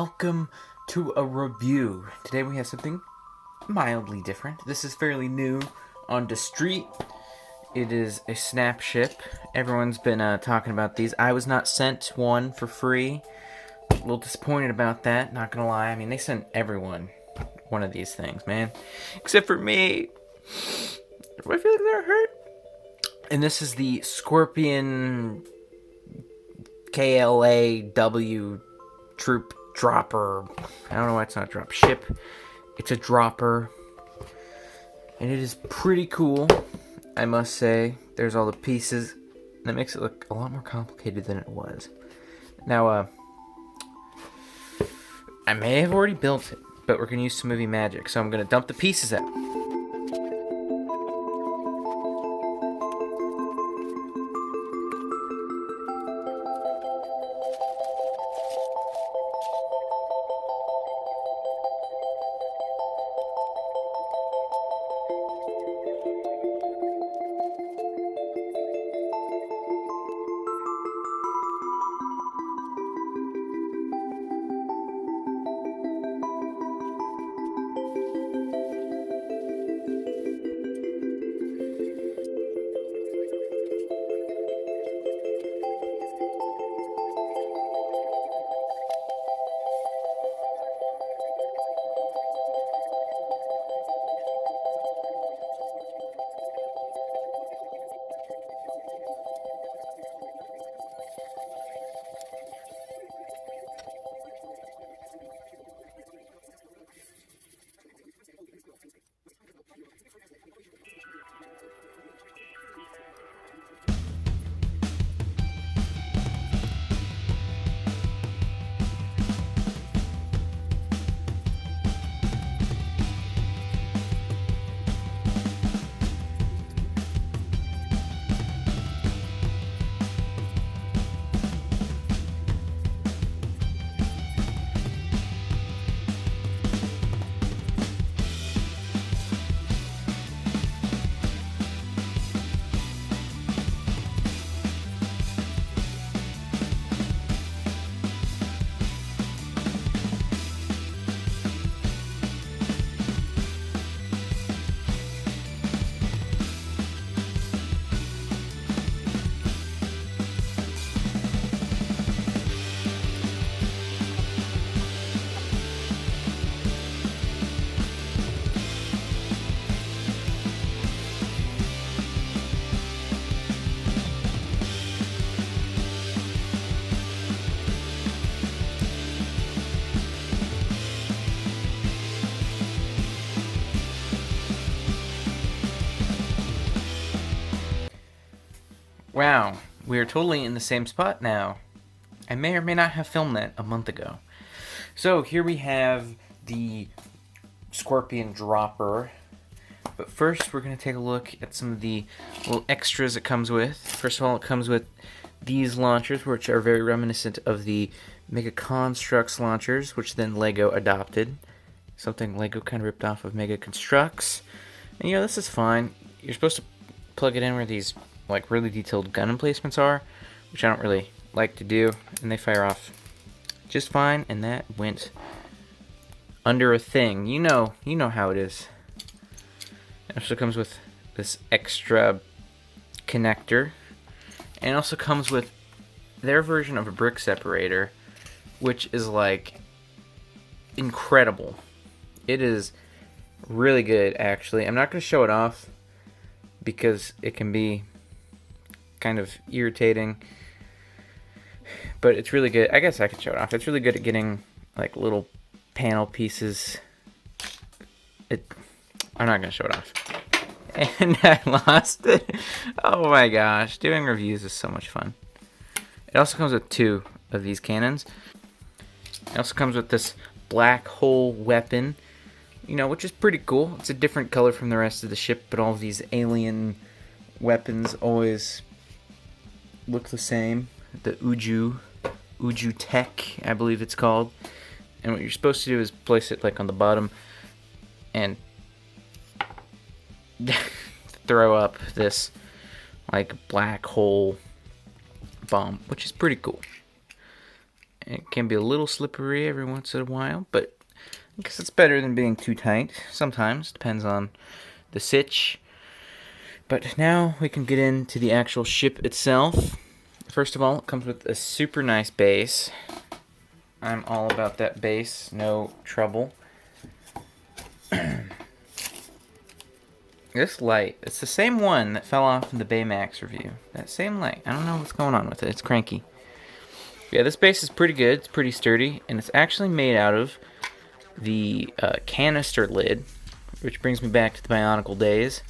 welcome to a review. Today we have something mildly different. This is fairly new on the street. It is a SNAPSHIP. Everyone's been talking about these. I was not sent one for free. A little disappointed about that, not gonna lie. I mean, they sent everyone one of these things, man. Except for me. Do I feel like they're hurt? And this is the Scorpion K.L.A.W. troop dropper. I don't know why it's not a drop ship. It's a dropper. And it is pretty cool, I must say. There's all the pieces. That makes it look a lot more complicated than it was. Now, I may have already built it, but we're going to use some movie magic. So I'm going to dump the pieces out. Wow, we are totally in the same spot now. I may or may not have filmed that a month ago. So here we have the Scorpion dropper. But first we're going to take a look at some of the little extras it comes with. First of all, it comes with these launchers, which are very reminiscent of the Mega Construx launchers, which then LEGO adopted. Something LEGO kind of ripped off of Mega Construx. And you know, this is fine. You're supposed to plug it in where these like really detailed gun emplacements are, which I don't really like to do, and they fire off just fine. And that went under a thing. You know how it is. It also comes with this extra connector, and it also comes with their version of a brick separator, which is like incredible. It is really good, actually. I'm not going to show it off because it can be kind of irritating, but it's really good. I guess I can show it off. It's really good at getting like little panel pieces. I'm not gonna show it off. And I lost it. Oh my gosh, doing reviews is so much fun. It also comes with 2 of these cannons. It also comes with this black hole weapon, you know, which is pretty cool. It's a different color from the rest of the ship, but all of these alien weapons always look the same. The Uju Tech, I believe it's called. And what you're supposed to do is place it like on the bottom and throw up this like black hole bomb, which is pretty cool. It can be a little slippery every once in a while, but I guess it's better than being too tight. Sometimes, depends on the sitch. But now we can get into the actual ship itself. First of all, it comes with a super nice base. I'm all about that base, no trouble. This light, it's the same one that fell off in the Baymax review. That same light. I don't know what's going on with it. It's cranky. Yeah, this base is pretty good. It's pretty sturdy. And it's actually made out of the canister lid, which brings me back to the Bionicle days.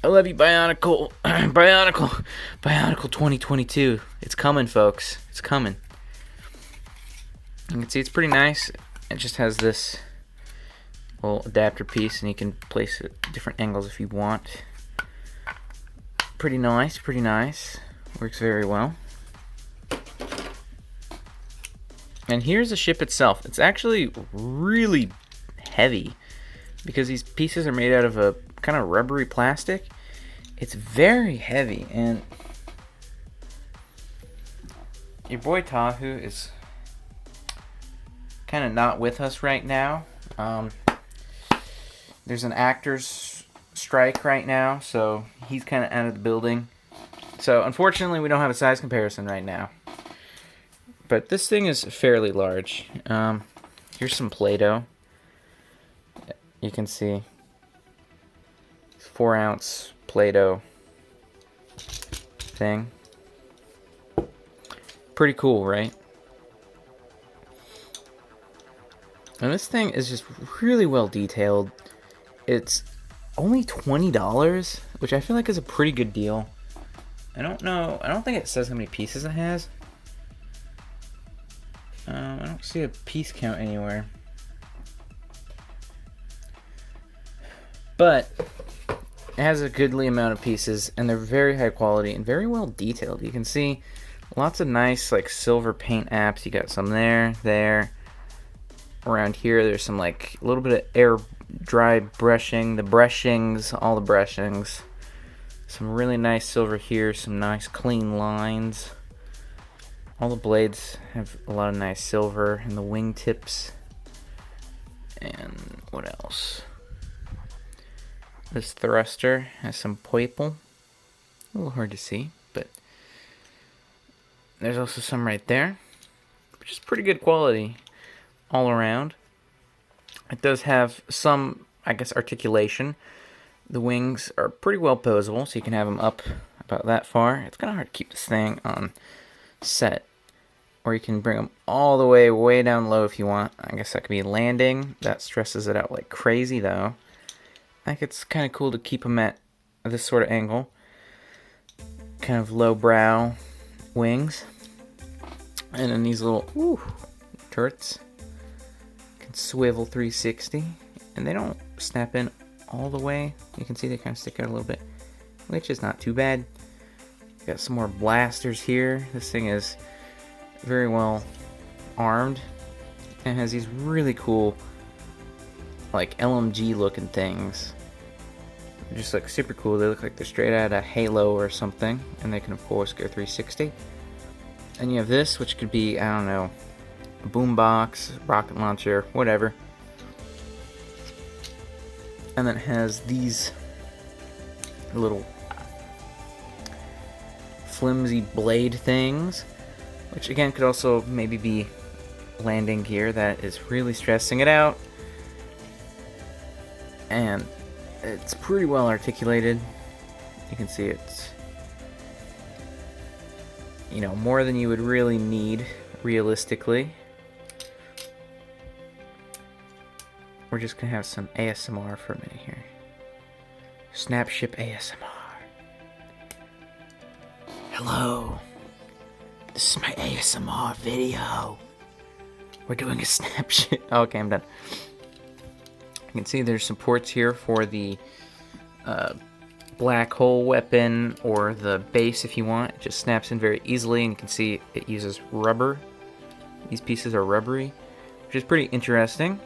I love you, Bionicle. Bionicle 2022. It's coming, folks. It's coming. You can see it's pretty nice. It just has this little adapter piece, and you can place it at different angles if you want. Pretty nice, pretty nice. Works very well. And here's the ship itself. It's actually really heavy because these pieces are made out of a kind of rubbery plastic. It's very heavy, and your boy Tahu is kind of not with us right now. There's an actor's strike right now, so he's kind of out of the building. So unfortunately, we don't have a size comparison right now. But this thing is fairly large. Here's some Play-Doh. You can see 4-ounce Play-Doh thing. Pretty cool, right? And this thing is just really well detailed. It's only $20, which I feel like is a pretty good deal. I don't know. I don't think it says how many pieces it has. I don't see a piece count anywhere. But it has a goodly amount of pieces, and they're very high quality and very well detailed. You can see lots of nice like silver paint apps. You got some there. Around here, there's some like a little bit of air dry brushing, the brushings, all the brushings. Some really nice silver here, some nice clean lines. All the blades have a lot of nice silver in the wingtips. And what else? This thruster has some purple. A little hard to see, but there's also some right there, which is pretty good quality all around. It does have some, I guess, articulation. The wings are pretty well posable, so you can have them up about that far. It's kind of hard to keep this thing on set, or you can bring them all the way down low if you want. I guess that could be landing. That stresses it out like crazy, though. I think it's kind of cool to keep them at this sort of angle. Kind of low brow wings. And then these little turrets can swivel 360, and they don't snap in all the way. You can see they kind of stick out a little bit, which is not too bad. Got some more blasters here. This thing is very well armed and has these really cool like LMG looking things. They're just like super cool. They look like they're straight out of Halo or something, and they can of course go 360. And you have this, which could be, I don't know, a boombox, rocket launcher, whatever. And then it has these little flimsy blade things, which again could also maybe be landing gear that is really stressing it out. And it's pretty well articulated. You can see it's, you know, more than you would really need realistically. We're just gonna have some ASMR for a minute here. SNAPSHIP ASMR. Hello. This is my ASMR video. We're doing a SNAPSHIP. Oh, okay, I'm done. You can see there's some ports here for the black hole weapon or the base if you want. It just snaps in very easily, and you can see it uses rubber. These pieces are rubbery, which is pretty interesting,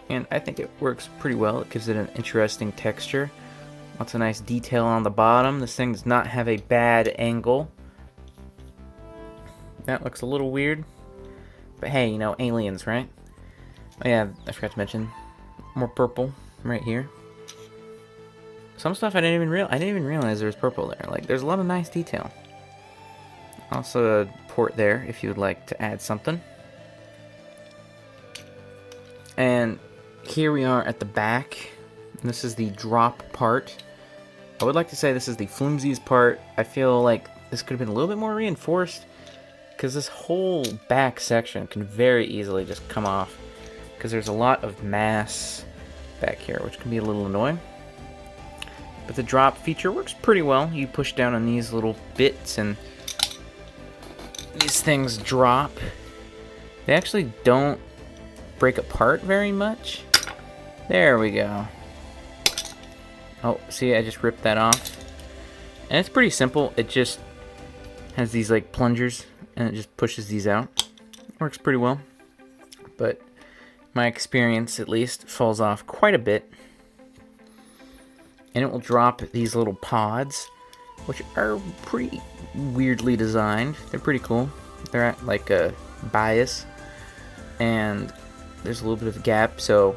and I think it works pretty well. It gives it an interesting texture. Lots of nice detail on the bottom. This thing does not have a bad angle. That looks a little weird, But hey, you know, aliens, right? Oh yeah, I forgot to mention, more purple right here. Some stuff I didn't even realize there was purple there. Like, there's a lot of nice detail. Also a port there if you would like to add something. And here we are at the back. This is the drop part. I would like to say this is the flimsiest part. I feel like this could have been a little bit more reinforced, because this whole back section can very easily just come off, because there's a lot of mass back here, which can be a little annoying. But the drop feature works pretty well. You push down on these little bits and these things drop. They actually don't break apart very much. There we go. Oh, see, I just ripped that off. And it's pretty simple. It just has these like plungers and it just pushes these out. Works pretty well. But my experience, at least, falls off quite a bit. And it will drop these little pods, which are pretty weirdly designed. They're pretty cool. They're at like a bias, and there's a little bit of a gap, so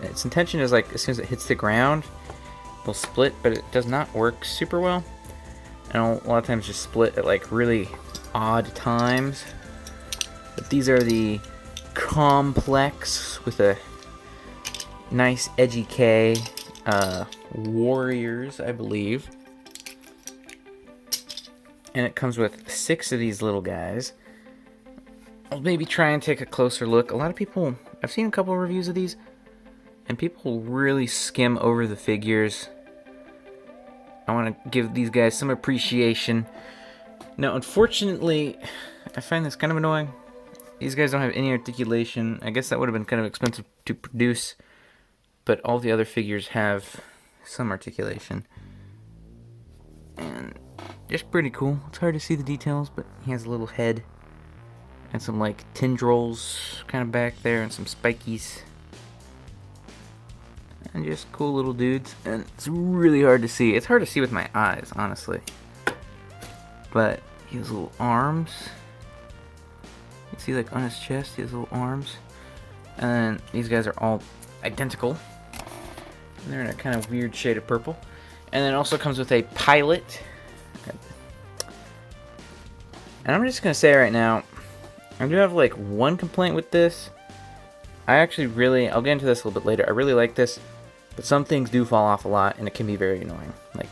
its intention is like as soon as it hits the ground, they'll split, but it does not work super well. And a lot of times just split at like really odd times. But these are the complex with a nice edgy K. Warriors, I believe. And it comes with 6 of these little guys. I'll maybe try and take a closer look. A lot of people, I've seen a couple of reviews of these, and people really skim over the figures. I want to give these guys some appreciation. Now, unfortunately, I find this kind of annoying. These guys don't have any articulation. I guess that would have been kind of expensive to produce, but all the other figures have some articulation. And just pretty cool. It's hard to see the details, but he has a little head and some like tendrils kind of back there and some spikies. And just cool little dudes. And it's really hard to see. It's hard to see with my eyes, honestly. But he has little arms. You can see like on his chest, he has little arms. And these guys are all identical. And they're in a kind of weird shade of purple. And then it also comes with a pilot. And I'm just going to say right now, I do have like one complaint with this. I'll get into this a little bit later. I really like this, but some things do fall off a lot, and it can be very annoying. Like,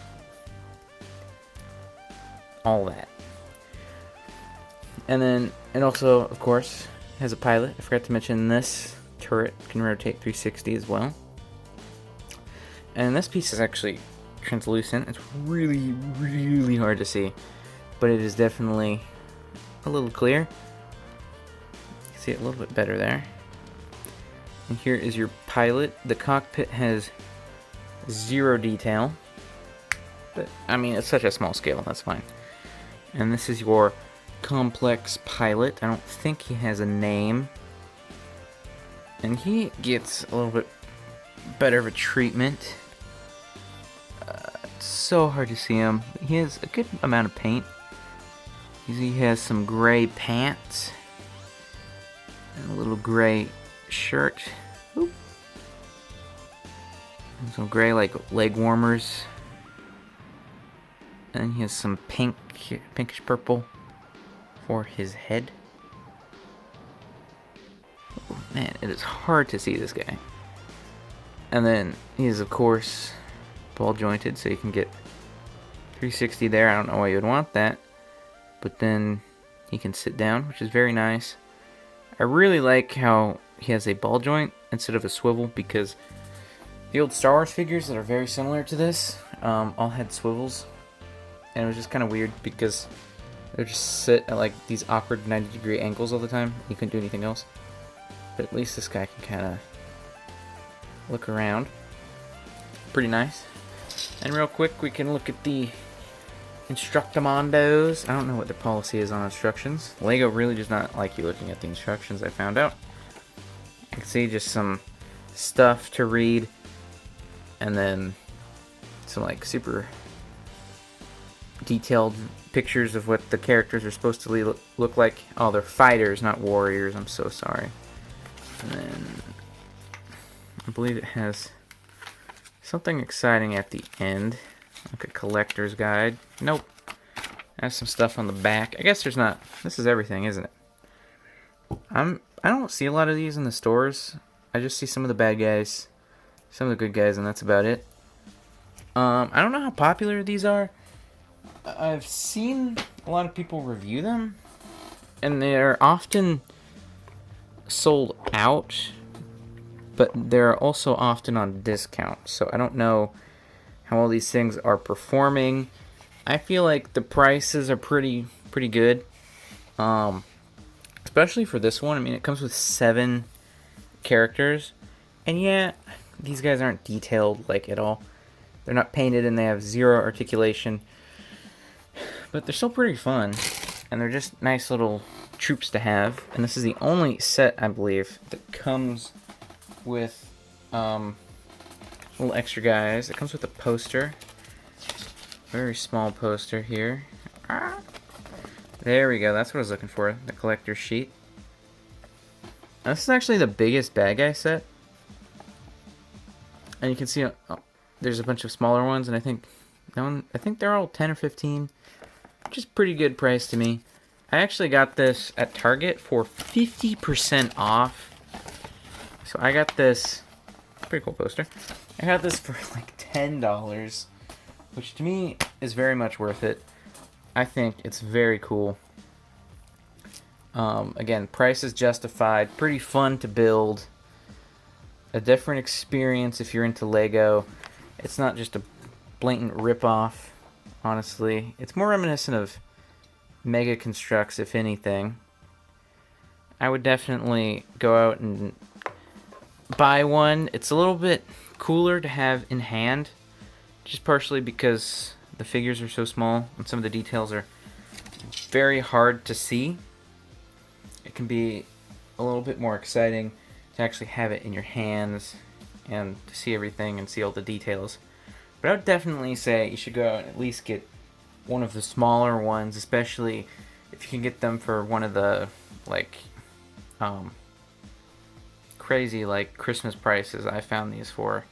all that. And then, it also, of course, has a pilot. I forgot to mention this turret can rotate 360 as well. And this piece is actually translucent. It's really, really hard to see, but it is definitely a little clear. You can see it a little bit better there. And here is your pilot. The cockpit has 0 detail, but I mean, it's such a small scale, that's fine. And this is your complex pilot. I don't think he has a name, and he gets a little bit better of a treatment. It's so hard to see him. He has a good amount of paint. He has some gray pants and a little gray shirt. Oop. And some gray like leg warmers. And he has some pinkish purple for his head. Oh, man, it is hard to see this guy. And then he is, of course, ball jointed, so you can get 360 there. I don't know why you would want that, but then he can sit down, which is very nice. I really like how he has a ball joint instead of a swivel, because the old Star Wars figures that are very similar to this all had swivels, and it was just kind of weird because they would just sit at like these awkward 90-degree angles all the time. You couldn't do anything else. But at least this guy can kind of look around. Pretty nice. And real quick, we can look at the Instructamondos. I don't know what the policy is on instructions. LEGO really does not like you looking at the instructions, I found out. You can see just some stuff to read, and then some like super detailed pictures of what the characters are supposed to look like. Oh, they're fighters, not warriors. I'm so sorry. And then I believe it has something exciting at the end, like a collector's guide. Nope. Has some stuff on the back. I guess there's not. This is everything, isn't it? I don't see a lot of these in the stores. I just see some of the bad guys, some of the good guys, and that's about it. I don't know how popular these are. I've seen a lot of people review them, and they're often sold out, but they're also often on discount. So I don't know how all these things are performing. I feel like the prices are pretty good, especially for this one. I mean, it comes with 7 characters, and yeah, these guys aren't detailed like at all. They're not painted, and they have 0 articulation, but they're still pretty fun, and they're just nice little troops to have. And this is the only set, I believe, that comes with little extra guys. It comes with a poster, very small poster here. There we go. That's what I was looking for. The collector's sheet. Now, this is actually the biggest bad guy set, and you can see there's a bunch of smaller ones, and I think they're all 10 or 15, which is pretty good price to me. I actually got this at Target for 50% off. So I got this, pretty cool poster. I got this for like $10, which to me is very much worth it. I think it's very cool. Again, price is justified. Pretty fun to build. A different experience if you're into Lego. It's not just a blatant rip-off, honestly. It's more reminiscent of Mega Constructs, if anything. I would definitely go out and buy one. It's a little bit cooler to have in hand, just partially because the figures are so small and some of the details are very hard to see. It can be a little bit more exciting to actually have it in your hands and to see everything and see all the details. But I would definitely say you should go out and at least get one of the smaller ones, especially if you can get them for one of the crazy Christmas prices I found these for.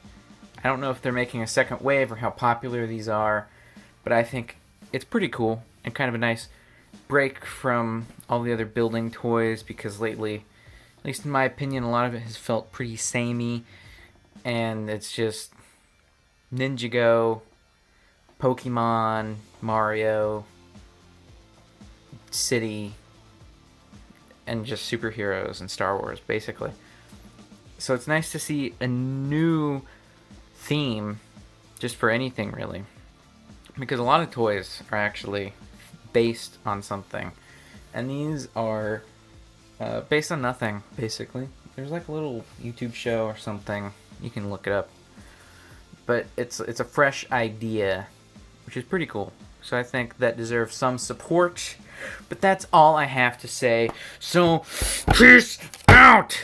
I don't know if they're making a second wave or how popular these are, but I think it's pretty cool and kind of a nice break from all the other building toys, because lately, at least in my opinion, a lot of it has felt pretty samey, and it's just Ninjago, Pokemon, Mario, City, and just superheroes and Star Wars, basically. So it's nice to see a new theme just for anything, really, because a lot of toys are actually based on something, and these are based on nothing, basically. There's like a little YouTube show or something, you can look it up, but it's a fresh idea, which is pretty cool. So I think that deserves some support. But that's all I have to say. So peace out.